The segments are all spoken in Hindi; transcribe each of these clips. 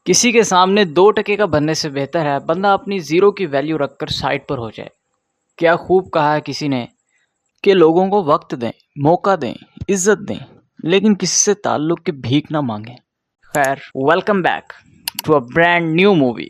किसी के सामने 2 टके का बनने से बेहतर है बंदा अपनी ज़ीरो की वैल्यू रखकर साइड पर हो जाए। क्या खूब कहा है किसी ने कि लोगों को वक्त दें, मौका दें, इज्जत दें, लेकिन किसी से ताल्लुक़ की भीख ना मांगें। खैर, welcome back to a brand new movie.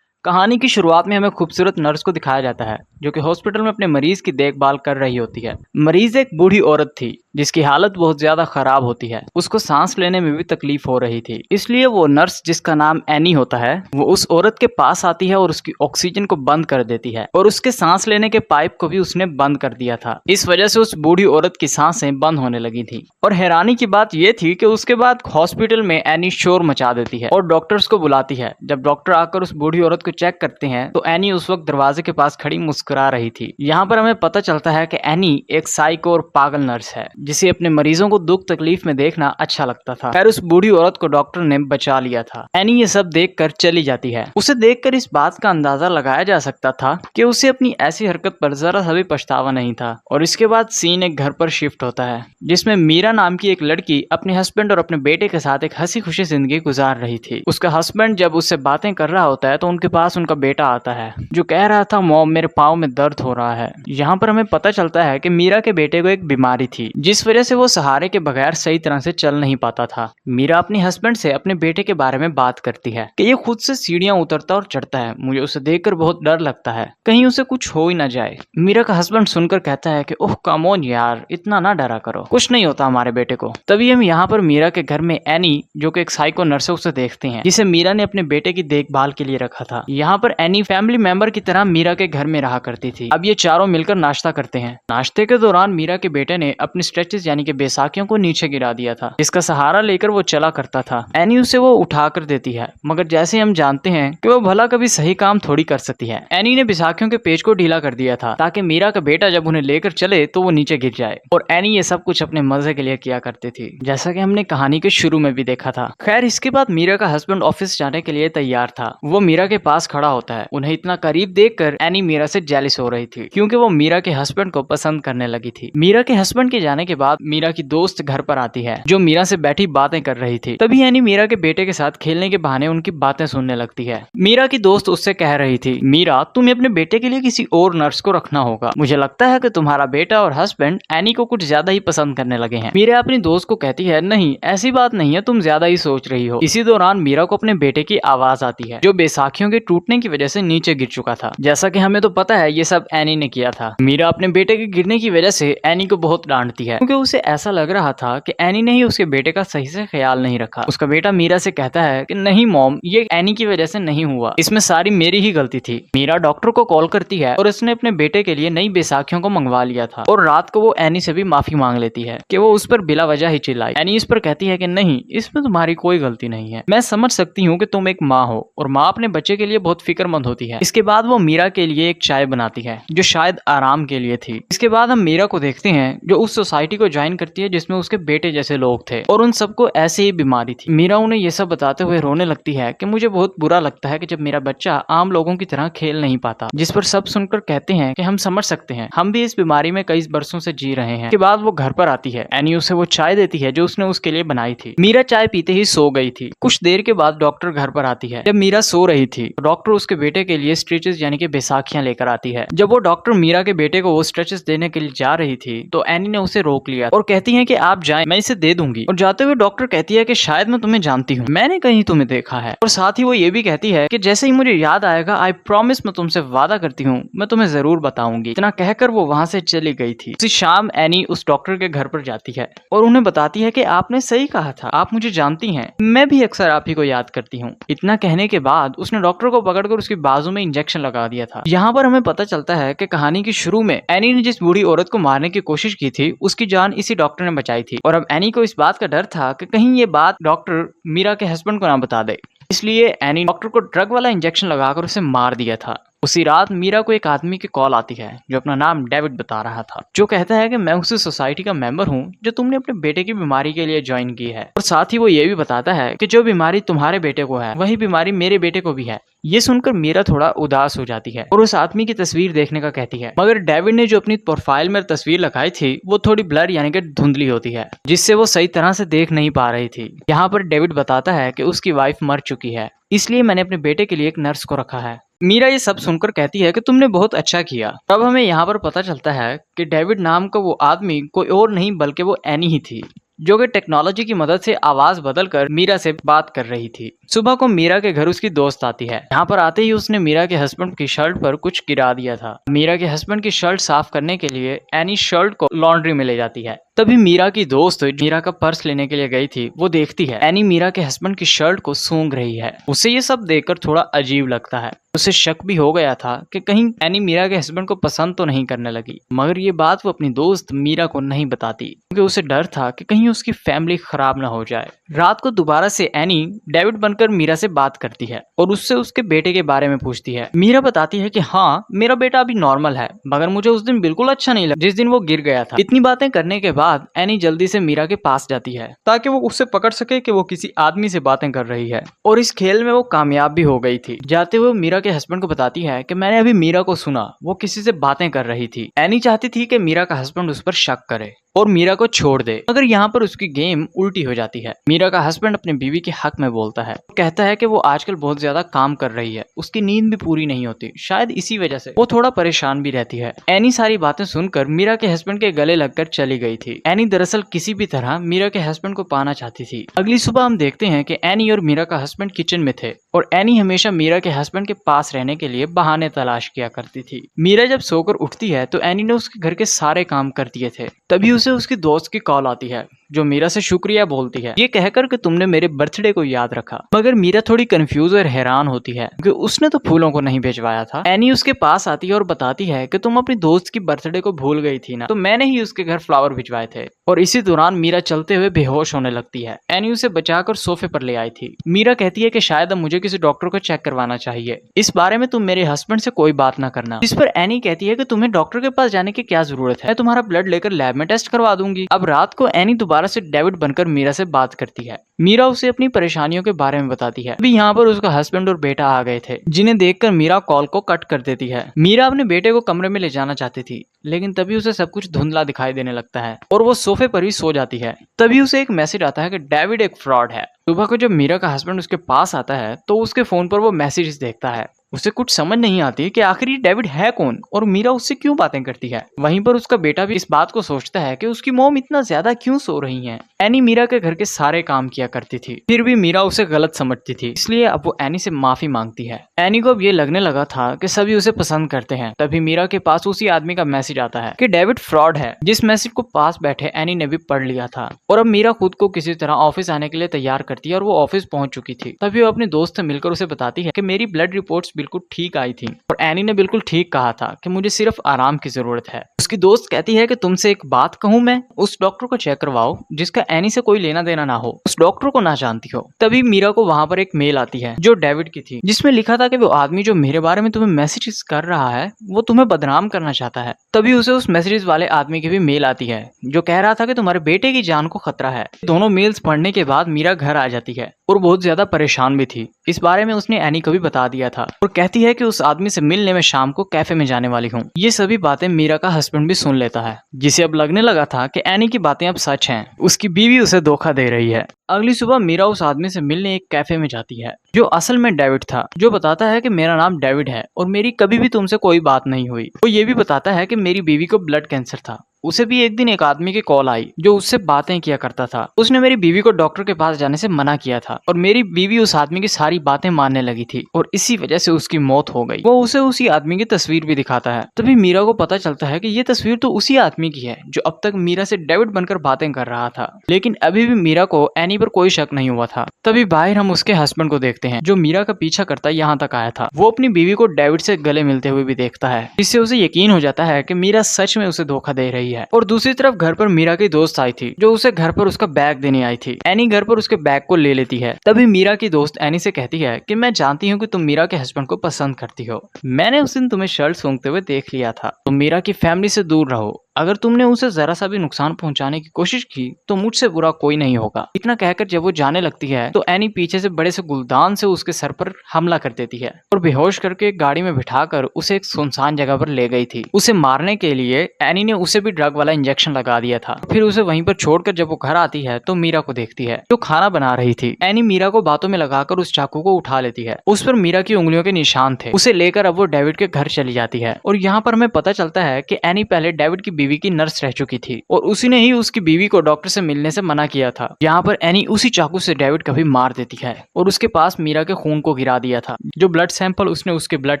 कहानी की शुरुआत में हमें खूबसूरत नर्स को दिखाया जाता है जो कि हॉस्पिटल में अपने मरीज की देखभाल कर रही होती है। मरीज एक बूढ़ी औरत थी जिसकी हालत बहुत ज्यादा खराब होती है। उसको सांस लेने में भी तकलीफ हो रही थी, इसलिए वो नर्स जिसका नाम एनी होता है वो उस औरत के पास आती है और उसकी ऑक्सीजन को बंद कर देती है और उसके सांस लेने के पाइप को भी उसने बंद कर दिया था। इस वजह से उस बूढ़ी औरत की सांसें बंद होने लगी थी। और हैरानी की बात यह थी कि उसके बाद हॉस्पिटल में एनी शोर मचा देती है और डॉक्टर्स को बुलाती है। जब डॉक्टर आकर उस बूढ़ी औरत को चेक करते हैं तो एनी उस वक्त दरवाजे के पास खड़ी मुस्कुरा रही थी। यहाँ पर हमें पता चलता है कि एनी एक साइको और पागल नर्स है जिसे अपने मरीजों को दुख तकलीफ में देखना अच्छा लगता था। खैर, उस बूढ़ी औरत को डॉक्टर ने बचा लिया था। एनी ये सब देखकर चली जाती है। उसे देखकर इस बात का अंदाजा लगाया जा सकता था कि उसे अपनी ऐसी हरकत पर जरा सा भी पछतावा नहीं था। और इसके बाद सीन एक घर पर शिफ्ट होता है जिसमें मीरा नाम की एक लड़की अपने हस्बैंड और अपने बेटे के साथ एक हंसी खुशी जिंदगी गुजार रही थी। उसका हस्बैंड जब उससे बातें कर रहा होता है तो उनके पास उनका बेटा आता है जो कह रहा था, मॉम मेरे पाँव में दर्द हो रहा है। यहाँ पर हमें पता चलता है कि मीरा के बेटे को एक बीमारी थी जिस वजह से वो सहारे के बगैर सही तरह से चल नहीं पाता था। मीरा अपने हस्बैंड से अपने बेटे के बारे में बात करती है कि ये खुद से सीढ़ियां उतरता और चढ़ता है, मुझे उसे देखकर बहुत डर लगता है, कहीं उसे कुछ हो ही ना जाए। मीरा का हस्बैंड सुनकर कहता है कि ओह कम ऑन यार, इतना ना डरा करो, कुछ नहीं होता हमारे बेटे को। तभी हम यहाँ पर मीरा के घर में एनी जो कि एक साइको नर्स है उसे देखते हैं जिसे मीरा ने अपने बेटे की देखभाल के लिए रखा था। यहाँ पर एनी फैमिली मेंबर की तरह मीरा के घर में रहा करती थी। अब ये चारों मिलकर नाश्ता करते हैं। नाश्ते के दौरान मीरा के बेटे ने अपनी स्ट्रेचेस यानी कि बैसाखियों को नीचे गिरा दिया था जिसका सहारा लेकर वो चला करता था। एनी उसे वो उठा कर देती है, मगर जैसे हम जानते हैं कि वो भला कभी सही काम थोड़ी कर सकती है। एनी ने बैसाखियों के पेज को ढीला कर दिया था ताकि मीरा का बेटा जब उन्हें लेकर चले तो वो नीचे गिर जाए। और एनी ये सब कुछ अपने मजे के लिए किया करती थी, जैसा कि हमने कहानी के शुरू में भी देखा था। खैर, इसके बाद मीरा का हस्बैंड ऑफिस जाने के लिए तैयार था। वो मीरा के पास खड़ा होता है। उन्हें इतना करीब देखकर एनी मीरा से जेलिस हो रही थी क्योंकि वो मीरा के हस्बैंड को पसंद करने लगी थी। मीरा के हस्बैंड के जाने के बाद मीरा की दोस्त घर पर आती है जो मीरा से बैठी बातें कर रही थी। तभी एनी मीरा के बेटे के साथ खेलने के बहाने उनकी बातें सुनने लगती है। मीरा की दोस्त उससे कह रही थी, मीरा तुम्हें अपने बेटे के लिए किसी और नर्स को रखना होगा, मुझे लगता है कि तुम्हारा बेटा और हस्बैंड एनी को कुछ ज्यादा ही पसंद करने लगे हैं। मीरा अपनी दोस्त को कहती है, नहीं ऐसी बात नहीं है, तुम ज्यादा ही सोच रही हो। इसी दौरान मीरा को अपने बेटे की आवाज आती है जो बैसाखियों के टूटने की वजह से नीचे गिर चुका था। जैसा कि हमें तो पता है ये सब एनी ने किया था। मीरा अपने बेटे के गिरने की वजह से एनी को बहुत डांटती है क्योंकि उसे ऐसा लग रहा था कि एनी ने ही उसके बेटे का सही से ख्याल नहीं रखा। उसका बेटा मीरा से कहता है कि नहीं मॉम, ये एनी की वजह से नहीं हुआ, इसमें सारी मेरी ही गलती थी। मीरा डॉक्टर को कॉल करती है और उसने अपने बेटे के लिए नई बैसाखियों को मंगवा लिया था। और रात को वो एनी से भी माफी मांग लेती है कि वो उस पर बिला वजह ही चिल्लाई। एनी इस पर कहती है कि नहीं, इसमें तुम्हारी कोई गलती नहीं है, मैं समझ सकती हूँ कि तुम एक माँ हो और माँ अपने बच्चे के लिए बहुत फिक्रमंद होती है। इसके बाद वो मीरा के लिए एक चाय बनाती है जो शायद आराम के लिए थी। इसके बाद हम मीरा को देखते हैं जो उस सोसाइटी को ज्वाइन करती है जिसमें उसके बेटे जैसे लोग थे और उन सबको ऐसे ही बीमारी थी। मीरा उन्हें ये सब बताते हुए रोने लगती है कि मुझे बहुत बुरा लगता है कि जब मेरा बच्चा आम लोगों की तरह खेल नहीं पाता। जिस पर सब सुनकर कहते हैं कि हम समझ सकते हैं, हम भी इस बीमारी में कई बरसों से जी रहे हैं। के बाद वो घर पर आती है। एनी उसे वो चाय देती है जो उसने उसके लिए बनाई थी। मीरा चाय पीते ही सो गई थी। कुछ देर के बाद डॉक्टर घर पर आती है। जब मीरा सो रही थी डॉक्टर उसके बेटे के लिए स्टिचेस यानी कि बैसाखियां लेकर आती है। जब वो डॉक्टर मीरा के बेटे को वो स्ट्रेचेस देने के लिए जा रही थी तो एनी ने उसे रोक लिया और कहती है कि आप जाएं, मैं इसे दे दूंगी। और जाते हुए डॉक्टर कहती है कि शायद मैं तुम्हें जानती हूँ, मैंने कहीं तुम्हें देखा है। और साथ ही वो ये भी कहती है कि जैसे ही मुझे याद आएगा, आई प्रॉमिस, मैं तुमसे वादा करती हूँ, मैं तुम्हें जरूर बताऊंगी। इतना कहकर वो वहां से चली गई थी। उसी शाम एनी उस डॉक्टर के घर पर जाती है और उन्हें बताती है कि आपने सही कहा था, आप मुझे जानती हैं, मैं भी अक्सर आप ही को याद करती हूँ। इतना कहने के बाद उसने डॉक्टर को पकड़कर उसकी बाजू में इंजेक्शन लगा दिया था। यहाँ पर हमें पता चलता है कि कहानी की शुरू में एनी ने जिस बूढ़ी औरत को मारने की कोशिश की थी उसकी जान इसी डॉक्टर ने बचाई थी। और अब एनी को इस बात का डर था कि कहीं ये बात डॉक्टर मीरा के हस्बैंड को ना बता दे। इसलिए एनी डॉक्टर को ड्रग वाला इंजेक्शन लगाकर उसे मार दिया था। उसी रात मीरा को एक आदमी की कॉल आती है जो अपना नाम डेविड बता रहा था, जो कहता है कि मैं उसी सोसाइटी का मेंबर हूँ जो तुमने अपने बेटे की बीमारी के लिए ज्वाइन की है, और साथ ही वो ये भी बताता है कि जो बीमारी तुम्हारे बेटे को है वही बीमारी मेरे बेटे को भी है। ये सुनकर मीरा थोड़ा उदास हो जाती है और उस आदमी की तस्वीर देखने का कहती है, मगर डेविड ने जो अपनी प्रोफाइल में तस्वीर लगाई थी वो थोड़ी ब्लर यानी कि धुंधली होती है, जिससे वो सही तरह से देख नहीं पा रही थी। यहाँ पर डेविड बताता है कि उसकी वाइफ मर चुकी है, इसलिए मैंने अपने बेटे के लिए एक नर्स को रखा है। मीरा ये सब सुनकर कहती है कि तुमने बहुत अच्छा किया। तब हमें यहाँ पर पता चलता है कि डेविड नाम का वो आदमी कोई और नहीं बल्कि वो एनी ही थी, जो कि टेक्नोलॉजी की मदद से आवाज बदलकर मीरा से बात कर रही थी। सुबह को मीरा के घर उसकी दोस्त आती है। यहाँ पर आते ही उसने मीरा के हस्बैंड की शर्ट पर कुछ गिरा दिया था। मीरा के हस्बैंड की शर्ट साफ करने के लिए एनी शर्ट को लॉन्ड्री में ले जाती है। तभी मीरा की दोस्त मीरा का पर्स लेने के लिए गई थी, वो देखती है एनी मीरा के हस्बैंड की शर्ट को सूंघ रही है। उसे ये सब देखकर थोड़ा अजीब लगता है। उसे शक भी हो गया था कि कहीं एनी मीरा के हस्बैंड को पसंद तो नहीं करने लगी, मगर ये बात वो अपनी दोस्त मीरा को नहीं बताती क्योंकि उसे डर था कि कहीं उसकी फैमिली खराब ना हो जाए। रात को दोबारा से एनी डेविड बनकर मीरा से बात करती है और उससे उसके बेटे के बारे में पूछती है। मीरा बताती है कि हाँ, मेरा बेटा अभी नॉर्मल है, मगर मुझे उस दिन बिल्कुल अच्छा नहीं लगा जिस दिन वो गिर गया था। इतनी बातें करने के बाद एनी जल्दी से मीरा के पास जाती है ताकि वो उससे पकड़ सके कि वो किसी आदमी से बातें कर रही है, और इस खेल में वो कामयाब भी हो गई थी। जाते हुए मीरा के हस्बैंड को बताती है कि मैंने अभी मीरा को सुना, वो किसी से बातें कर रही थी। एनी चाहती थी कि मीरा का हस्बैंड उस पर शक करे और मीरा को छोड़ दे, मगर यहाँ पर उसकी गेम उल्टी हो जाती है। मीरा का हस्बैंड अपनी बीवी के हक में बोलता है, कहता है कि वो आजकल बहुत ज्यादा काम कर रही है, उसकी नींद भी पूरी नहीं होती, शायद इसी वजह से वो थोड़ा परेशान भी रहती है। एनी सारी बातें सुनकर मीरा के हस्बैंड के गले लगकर चली गई थी। एनी दरअसल किसी भी तरह मीरा के हस्बैंड को पाना चाहती थी। अगली सुबह हम देखते हैं कि एनी और मीरा का हस्बैंड किचन में थे और एनी हमेशा मीरा के हस्बैंड के पास रहने के लिए बहाने तलाश किया करती थी। मीरा जब सोकर उठती है तो एनी ने उसके घर के सारे काम कर दिए थे। तभी उसे उसकी दोस्त की कॉल आती है जो मीरा से शुक्रिया बोलती है, ये कहकर कि तुमने मेरे बर्थडे को याद रखा। मगर मीरा थोड़ी कंफ्यूज और हैरान होती है क्योंकि उसने तो फूलों को नहीं भिजवाया था। एनी उसके पास आती है और बताती है कि तुम अपनी दोस्त की बर्थडे को भूल गई थी ना, तो मैंने ही उसके घर फ्लावर भिजवाए थे। और इसी दौरान मीरा चलते हुए बेहोश होने लगती है। एनी उसे बचाकर सोफे पर ले आई थी। मीरा कहती है कि शायद अब मुझे किसी डॉक्टर को चेक करवाना चाहिए, इस बारे में तुम मेरे हस्बैंड से कोई बात ना करना। इस पर एनी कहती है कि तुम्हें डॉक्टर के पास जाने की क्या जरूरत है, मैं तुम्हारा ब्लड लेकर लैब में टेस्ट करवा दूंगी। अब रात को एनी दोबारा से डेविड बनकर मीरा से बात करती है। मीरा उसे अपनी परेशानियों के बारे में बताती है। अभी यहाँ पर उसका हस्बैंड और बेटा आ गए थे, जिन्हें देखकर मीरा कॉल को कट कर देती है। मीरा अपने बेटे को कमरे में ले जाना चाहती थी, लेकिन तभी उसे सब कुछ धुंधला दिखाई देने लगता है और वो सोफे पर ही सो जाती है। तभी उसे एक मैसेज आता है कि डेविड एक फ्रॉड है। सुबह को जब मीरा का हस्बैंड उसके पास आता है तो उसके फोन पर वो मैसेज देखता है। उसे कुछ समझ नहीं आती कि आखिर ये डेविड है कौन और मीरा उससे क्यों बातें करती है। वहीं पर उसका बेटा भी इस बात को सोचता है कि उसकी मॉम इतना ज्यादा क्यों सो रही हैं। एनी मीरा के घर के सारे काम किया करती थी, फिर भी मीरा उसे गलत समझती थी, इसलिए अब वो एनी से माफी मांगती है। एनी को अब ये लगने लगा था कि सभी उसे पसंद करते हैं। तभी मीरा के पास उसी आदमी का मैसेज आता है कि डेविड फ्रॉड है, जिस मैसेज को पास बैठे एनी ने भी पढ़ लिया था। और अब मीरा खुद को किसी तरह ऑफिस आने के लिए तैयार करती है और वो ऑफिस पहुंच चुकी थी। तभी वो अपने दोस्त से मिलकर उसे बताती है कि मेरी ब्लड रिपोर्ट्स बिल्कुल ठीक आई थी और एनी ने बिल्कुल ठीक कहा था कि मुझे सिर्फ आराम की जरूरत है। उसकी दोस्त कहती है कि तुमसे एक बात कहूं, मैं उस डॉक्टर को चेक करवाओ जिसका एनी से कोई लेना देना ना हो, उस डॉक्टर को ना जानती हो। तभी मीरा को वहां पर एक मेल आती है जो डेविड की थी, जिसमें लिखा था कि वो आदमी जो मेरे बारे में तुम्हें मैसेजेस कर रहा है वो तुम्हें बदनाम करना चाहता है। तभी उसे उस मैसेजेस वाले आदमी की भी मेल आती है जो कह रहा था कि तुम्हारे बेटे की जान को खतरा है। दोनों मेल्स पढ़ने के बाद मीरा घर आ जाती है और बहुत ज्यादा परेशान भी थी। इस बारे में उसने एनी को भी बता दिया था और कहती है कि उस आदमी से मिलने में शाम को कैफे में जाने वाली हूँ। ये सभी बातें मीरा का हस्बैंड भी सुन लेता है, जिसे अब लगने लगा था कि एनी की बातें अब सच हैं, उसकी बीवी उसे धोखा दे रही है। अगली सुबह मीरा उस आदमी से मिलने एक कैफे में जाती है जो असल में डेविड था, जो बताता है कि मेरा नाम डेविड है और मेरी कभी भी तुमसे कोई बात नहीं हुई। वो ये भी बताता है कि मेरी बीवी को ब्लड कैंसर था। उसे भी एक दिन एक आदमी की कॉल आई जो उससे बातें किया करता था। उसने मेरी बीवी को डॉक्टर के पास जाने से मना किया था और मेरी बीवी उस आदमी की सारी बातें मानने लगी थी और इसी वजह से उसकी मौत हो गई। वो उसे उसी आदमी की तस्वीर भी दिखाता है। तभी मीरा को पता चलता है कि ये तस्वीर तो उसी आदमी की है जो अब तक मीरा से डेविड बनकर बातें कर रहा था, लेकिन अभी भी मीरा को एनी पर कोई शक नहीं हुआ था। तभी बाहर हम उसके हस्बैंड को देखते हैं जो मीरा का पीछा करता यहाँ तक आया था। वो अपनी बीवी को डेविड से गले मिलते हुए भी देखता है, जिससे उसे यकीन हो जाता है कि मीरा सच में उसे धोखा दे रही है। और दूसरी तरफ घर पर मीरा की दोस्त आई थी जो उसे घर पर उसका बैग देने आई थी। एनी घर पर उसके बैग को ले लेती है। तभी मीरा की दोस्त एनी से कहती है कि मैं जानती हूँ कि तुम मीरा के हस्बैंड को पसंद करती हो। मैंने उस दिन तुम्हें शर्ट सूंघते हुए देख लिया था। तुम मीरा की फैमिली से दूर रहो। अगर तुमने उसे जरा सा भी नुकसान पहुंचाने की कोशिश की तो मुझसे बुरा कोई नहीं होगा। इतना कहकर जब वो जाने लगती है तो एनी पीछे से बड़े से गुलदान से उसके सर पर हमला कर देती है और बेहोश करके गाड़ी में बिठाकर उसे एक सुनसान जगह पर ले गई थी। उसे मारने के लिए एनी ने उसे भी ड्रग वाला इंजेक्शन लगा दिया था। फिर उसे वहीं पर छोड़कर जब वो घर आती है तो मीरा को देखती है जो खाना बना रही थी। एनी मीरा को बातों में लगाकर उस चाकू को उठा लेती है। उस पर मीरा की उंगलियों के निशान थे। उसे लेकर अब वो डेविड के घर चली जाती है और यहाँ पर हमें पता चलता है कि एनी पहले डेविड की बीवी की नर्स रह चुकी थी और उसी ने ही उसकी बीवी को डॉक्टर से मिलने से मना किया था। यहाँ पर एनी उसी चाकू से डेविड को भी मार देती है और उसके पास मीरा के खून को गिरा दिया था जो ब्लड सैंपल उसने उसके ब्लड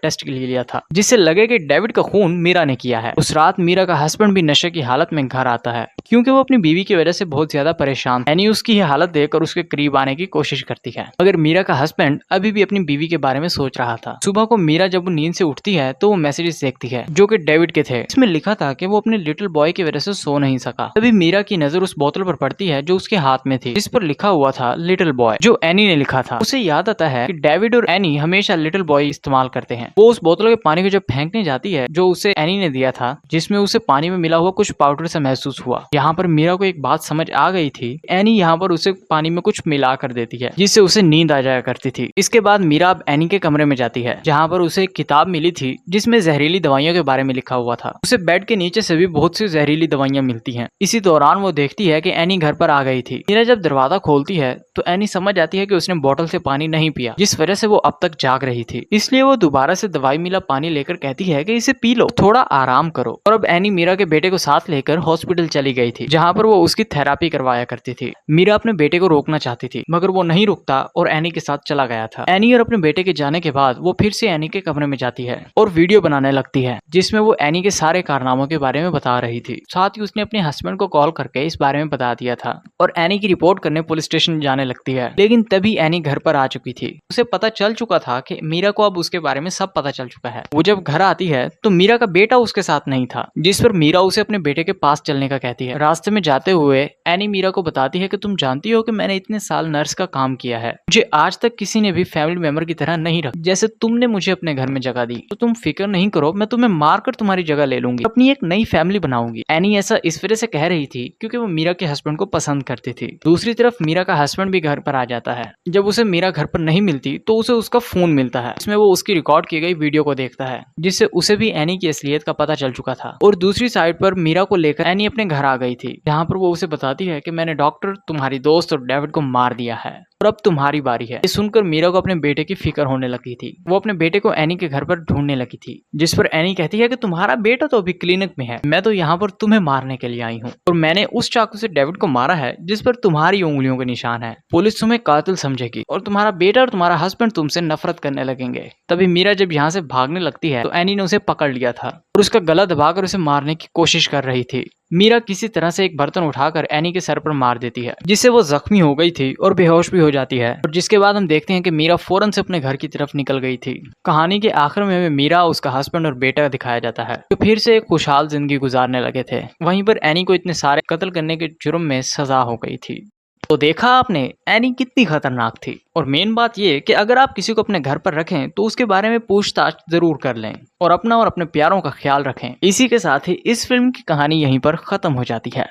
टेस्ट के लिए लिया था जिससे लगे कि डेविड का खून मीरा ने किया है। उस रात मीरा का हस्बैंड भी नशे की हालत में घर आता है क्योंकि वो अपनी बीवी की वजह से बहुत ज्यादा परेशान। एनी उसकी यह हालत देखकर उसके करीब आने की कोशिश करती है मगर मीरा का हस्बैंड अभी भी अपनी बीवी के बारे में सोच रहा था। सुबह को मीरा जब वो नींद से उठती है तो वो मैसेजेस देखती है जो कि डेविड के थे। इसमें लिखा था कि वो अपने लिटिल बॉय की वजह से सो नहीं सका। तभी मीरा की नजर उस बोतल पर पड़ती है जो उसके हाथ में थी जिस पर लिखा हुआ था लिटिल बॉय जो एनी ने लिखा था। उसे याद आता है कि डेविड और एनी हमेशा लिटिल बॉय इस्तेमाल करते हैं। वो उस बोतल के पानी को जब फेंकने जाती है जो उसे एनी ने दिया था जिसमें उसे पानी में मिला हुआ कुछ पाउडर से महसूस हुआ। यहाँ पर मीरा को एक बात समझ आ गई थी। एनी यहाँ पर उसे पानी में कुछ मिला कर देती है जिससे उसे नींद आ जाया करती थी। इसके बाद मीरा अब एनी के कमरे में जाती है जहाँ पर उसे एक किताब मिली थी जिसमें जहरीली दवाइयों के बारे में लिखा हुआ था। उसे बेड के नीचे से भी बहुत सी जहरीली दवाइयां मिलती हैं। इसी दौरान वो देखती है कि एनी घर पर आ गई थी। मीरा जब दरवाजा खोलती है तो एनी समझ जाती है कि उसने बोतल से पानी नहीं पिया जिस वजह से वो अब तक जाग रही थी। इसलिए वो दोबारा से दवाई मिला पानी लेकर कहती है कि इसे पी लो, थोड़ा आराम करो। और अब एनी मीरा के बेटे को साथ लेकर हॉस्पिटल चली गई थी जहाँ पर वो उसकी थेरापी करवाया करती थी। मीरा अपने बेटे को रोकना चाहती थी मगर वो नहीं रुकता और एनी के साथ चला गया था। एनी और अपने बेटे के जाने के बाद वो फिर से एनी के कमरे में जाती है और वीडियो बनाने लगती है जिसमें वो एनी के सारे कारनामों के बारे में बता रही थी। साथ ही उसने अपने हस्बैंड को कॉल करके इस बारे में बता दिया था और एनी की रिपोर्ट करने पुलिस स्टेशन जाने लगती है। लेकिन तभी एनी घर पर आ चुकी थी। उसे पता चल चुका था कि मीरा को अब उसके बारे में सब पता चल चुका है। वो जब घर आती है तो मीरा का बेटा उसके साथ नहीं था जिस पर मीरा उसे अपने बेटे के पास चलने का कहती है। रास्ते में जाते हुए एनी मीरा को बताती है कि तुम जानती हो कि मैंने इतने साल नर्स का काम किया है, मुझे आज तक किसी ने भी फैमिली मेंबर की तरह नहीं रखा जैसे तुमने मुझे अपने घर में जगह दी। तो तुम फिक्र नहीं करो, मैं तुम्हें मारकर तुम्हारी जगह ले लूंगी, अपनी एक नई फैमिली बनाऊंगी। एनी ऐसा इस वजह से कह रही थी क्योंकि वो मीरा के हस्बैंड को पसंद करती थी। दूसरी तरफ मीरा का हस्बैंड भी घर पर आ जाता है। जब उसे मीरा घर पर नहीं मिलती तो उसे उसका फोन मिलता है जिसमें वो उसकी रिकॉर्ड की गई वीडियो को देखता है जिससे उसे भी एनी की असलियत का पता चल चुका था। और दूसरी साइड पर मीरा को लेकर एनी अपने घर आ गई थी जहाँ पर वो उसे बताती है कि मैंने डॉक्टर, तुम्हारी दोस्त और डेविड को मार दिया है और अब तुम्हारी बारी है। ये सुनकर मीरा को अपने बेटे की फिक्र होने लगी थी। वो अपने बेटे को एनी के घर पर ढूंढने लगी थी जिस पर एनी कहती है कि तुम्हारा बेटा तो अभी क्लिनिक में है, मैं तो यहाँ पर तुम्हें मारने के लिए आई हूँ और मैंने उस चाकू से डेविड को मारा है जिस पर तुम्हारी उंगलियों के निशान है। पुलिस तुम्हें कातिल समझेगी और तुम्हारा बेटा और तुम्हारा हस्बैंड तुमसे नफरत करने लगेंगे। तभी मीरा जब यहाँ से भागने लगती है तो एनी ने उसे पकड़ लिया था और उसका गला दबाकर उसे मारने की कोशिश कर रही थी। मीरा किसी तरह से एक बर्तन उठाकर एनी के सर पर मार देती है जिससे वो जख्मी हो गई थी और बेहोश भी हो जाती है। और जिसके बाद हम देखते हैं कि मीरा फौरन से अपने घर की तरफ निकल गई थी। कहानी के आखिर में हमें मीरा, उसका हस्बैंड और बेटा दिखाया जाता है जो फिर से एक खुशहाल जिंदगी गुजारने लगे थे। वहीं पर एनी को इतने सारे कत्ल करने के जुर्म में सजा हो गई थी। तो देखा आपने एनी कितनी खतरनाक थी। और मेन बात ये कि अगर आप किसी को अपने घर पर रखें तो उसके बारे में पूछताछ जरूर कर लें और अपना और अपने प्यारों का ख्याल रखें। इसी के साथ ही इस फिल्म की कहानी यहीं पर खत्म हो जाती है।